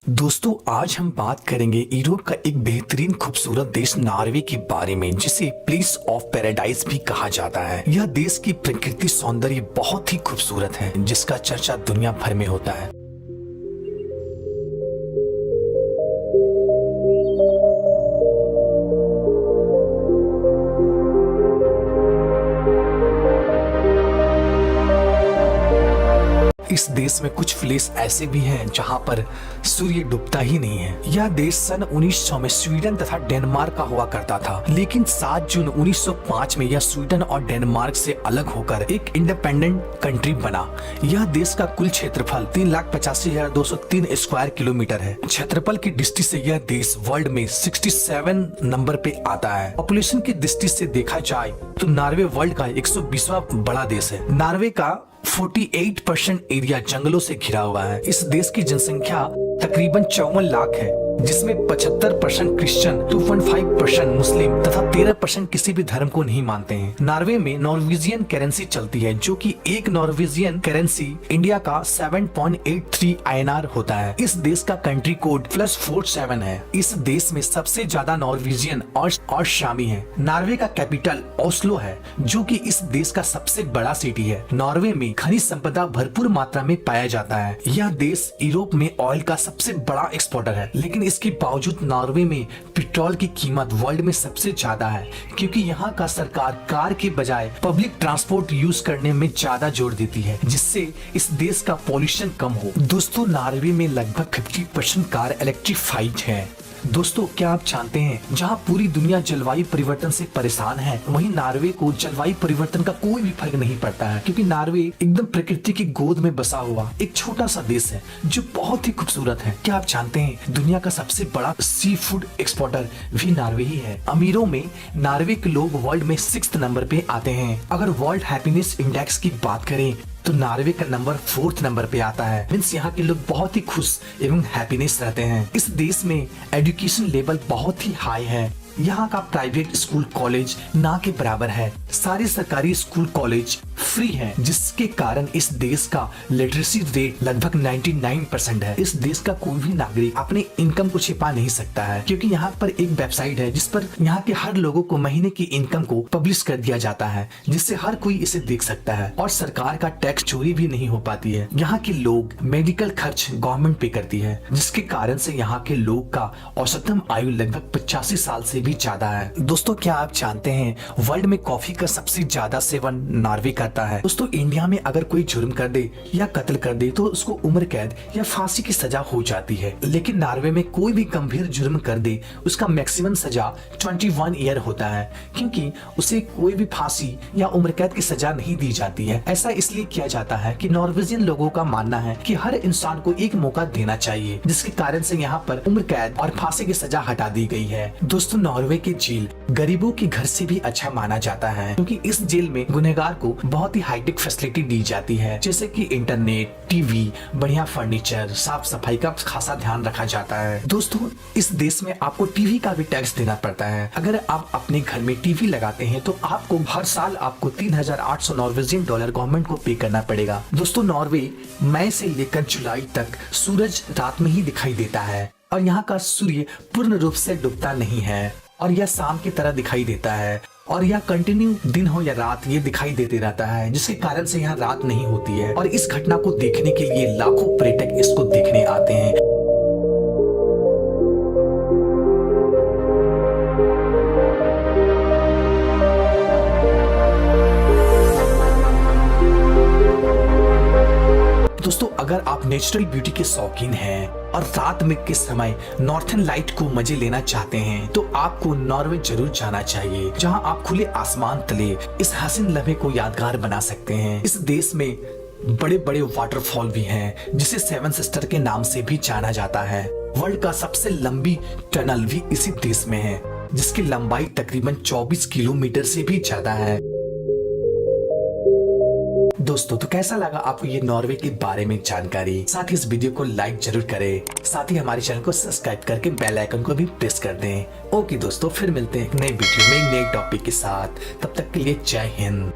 दोस्तों आज हम बात करेंगे यूरोप का एक बेहतरीन खूबसूरत देश नॉर्वे के बारे में, जिसे प्लेस ऑफ पैराडाइज भी कहा जाता है। यह देश की प्रकृति सौंदर्य बहुत ही खूबसूरत है, जिसका चर्चा दुनिया भर में होता है। इस देश में कुछ प्लेस ऐसे भी हैं जहां पर सूर्य डूबता ही नहीं है। यह देश सन 1900 में स्वीडन तथा डेनमार्क का हुआ करता था, लेकिन 7 जून 1905 में यह स्वीडन और डेनमार्क से अलग होकर एक इंडिपेंडेंट कंट्री बना। यह देश का कुल क्षेत्रफल 3,85,203 स्क्वायर किलोमीटर है। क्षेत्रफल की दृष्टि से यह देश वर्ल्ड में 67 नंबर पे आता है। पॉपुलेशन की दृष्टि से देखा जाए तो नॉर्वे वर्ल्ड का 120वां बड़ा देश है। नॉर्वे का 48% एरिया जंगलों से घिरा हुआ है। इस देश की जनसंख्या तकरीबन 54 लाख है, जिसमें 75% क्रिश्चियन, 2.5% मुस्लिम तथा 13% किसी भी धर्म को नहीं मानते हैं। नॉर्वे में नॉर्वेजियन करेंसी चलती है, जो कि एक नॉर्वेजियन करेंसी इंडिया का 7.83 INR होता है। इस देश का कंट्री कोड +47 है। इस देश में सबसे ज्यादा नॉर्वेजियन और शामी है। नॉर्वे का कैपिटल ओस्लो है, जो कि इस देश का सबसे बड़ा सिटी है। नॉर्वे में खनिज संपदा भरपूर मात्रा में पाया जाता है। यह देश यूरोप में ऑयल का सबसे बड़ा एक्सपोर्टर है, लेकिन इसके बावजूद नॉर्वे में पेट्रोल की कीमत वर्ल्ड में सबसे ज्यादा है, क्योंकि यहाँ का सरकार कार के बजाय पब्लिक ट्रांसपोर्ट यूज करने में ज्यादा जोर देती है, जिससे इस देश का पॉल्यूशन कम हो। दोस्तों नॉर्वे में लगभग 50% कार इलेक्ट्रिफाइड है। दोस्तों क्या आप जानते हैं, जहां पूरी दुनिया जलवायु परिवर्तन से परेशान है, वहीं नॉर्वे को जलवायु परिवर्तन का कोई भी फर्क नहीं पड़ता है, क्योंकि नॉर्वे एकदम प्रकृति की गोद में बसा हुआ एक छोटा सा देश है जो बहुत ही खूबसूरत है। क्या आप जानते हैं, दुनिया का सबसे बड़ा सी फूड एक्सपोर्टर भी नॉर्वे ही है। अमीरों में नॉर्वे के लोग वर्ल्ड में 6th नंबर पे आते हैं। अगर वर्ल्ड हैप्पीनेस इंडेक्स की बात करें तो नॉर्वे का नंबर 4th नंबर पे आता है। मीन्स यहाँ के लोग बहुत ही खुश एवं हैप्पीनेस रहते हैं। इस देश में एजुकेशन लेवल बहुत ही हाई है। यहाँ का प्राइवेट स्कूल कॉलेज ना के बराबर है। सारे सरकारी स्कूल कॉलेज फ्री हैं, जिसके कारण इस देश का लिटरेसी रेट लगभग 99% है। इस देश का कोई भी नागरिक अपने इनकम को छिपा नहीं सकता है, क्योंकि यहाँ पर एक वेबसाइट है जिस पर यहाँ के हर लोगों को महीने की इनकम को पब्लिश कर दिया जाता है, जिससे हर कोई इसे देख सकता है और सरकार का टैक्स चोरी भी नहीं हो पाती है। यहाँ के लोग मेडिकल खर्च गवर्नमेंट पे करती है, जिसके कारण से यहाँ के लोग का औसतम आयु लगभग 85 साल से भी ज्यादा है। दोस्तों क्या आप जानते हैं, वर्ल्ड में कॉफी का सबसे ज्यादा सेवन नॉर्वे करता है। दोस्तों इंडिया में अगर कोई जुर्म कर दे या कत्ल कर दे तो उसको उम्र कैद या फांसी की सजा हो जाती है, लेकिन नॉर्वे में कोई भी गंभीर जुर्म कर दे उसका मैक्सिमम सजा 21 ईयर होता है, क्योंकि उसे कोई भी फांसी या उम्र कैद की सजा नहीं दी जाती है। ऐसा इसलिए किया जाता है कि नॉर्वेजियन लोगों का मानना है कि हर इंसान को एक मौका देना चाहिए, जिसके कारण से यहाँ पर उम्र कैद और फांसी की सजा हटा दी गई है। दोस्तों नॉर्वे की जेल गरीबों के घर से भी अच्छा माना जाता है, क्योंकि इस जेल में गुनहगार को बहुत ही हाईटेक फैसिलिटी दी जाती है, जैसे कि इंटरनेट, टीवी, बढ़िया फर्नीचर, साफ सफाई का खासा ध्यान रखा जाता है। दोस्तों इस देश में आपको टीवी का भी टैक्स देना पड़ता है। अगर आप अपने घर में टीवी लगाते हैं तो आपको हर साल आपको 3,800 नॉर्वेजियन डॉलर गवर्नमेंट को पे करना पड़ेगा। दोस्तों नॉर्वे मई से लेकर जुलाई तक सूरज रात में ही दिखाई देता है, और यहाँ का सूर्य पूर्ण रूप से डूबता नहीं है, और यह शाम की तरह दिखाई देता है, और यह कंटिन्यू दिन हो या रात ये दिखाई देते रहता है, जिसके कारण से यहाँ रात नहीं होती है। और इस घटना को देखने के लिए लाखों पर्यटक इसको देखने आते हैं। दोस्तों अगर आप नेचुरल ब्यूटी के शौकीन हैं और रात में के समय नॉर्थन लाइट को मजे लेना चाहते हैं, तो आपको नॉर्वे जरूर जाना चाहिए, जहां आप खुले आसमान तले इस हसीन लम्हे को यादगार बना सकते हैं। इस देश में बड़े बड़े वाटरफॉल भी हैं, जिसे 7 सिस्टर के नाम से भी जाना जाता है। वर्ल्ड का सबसे लंबी टनल भी इसी देश में है, जिसकी लंबाई तकरीबन 24 किलोमीटर से भी ज्यादा है। दोस्तों तो कैसा लगा आपको ये नॉर्वे के बारे में जानकारी? साथ ही इस वीडियो को लाइक जरूर करें, साथ ही हमारे चैनल को सब्सक्राइब करके बेल आइकन को भी प्रेस कर दें। ओके दोस्तों, फिर मिलते हैं एक नए वीडियो में एक नए टॉपिक के साथ। तब तक के लिए जय हिंद।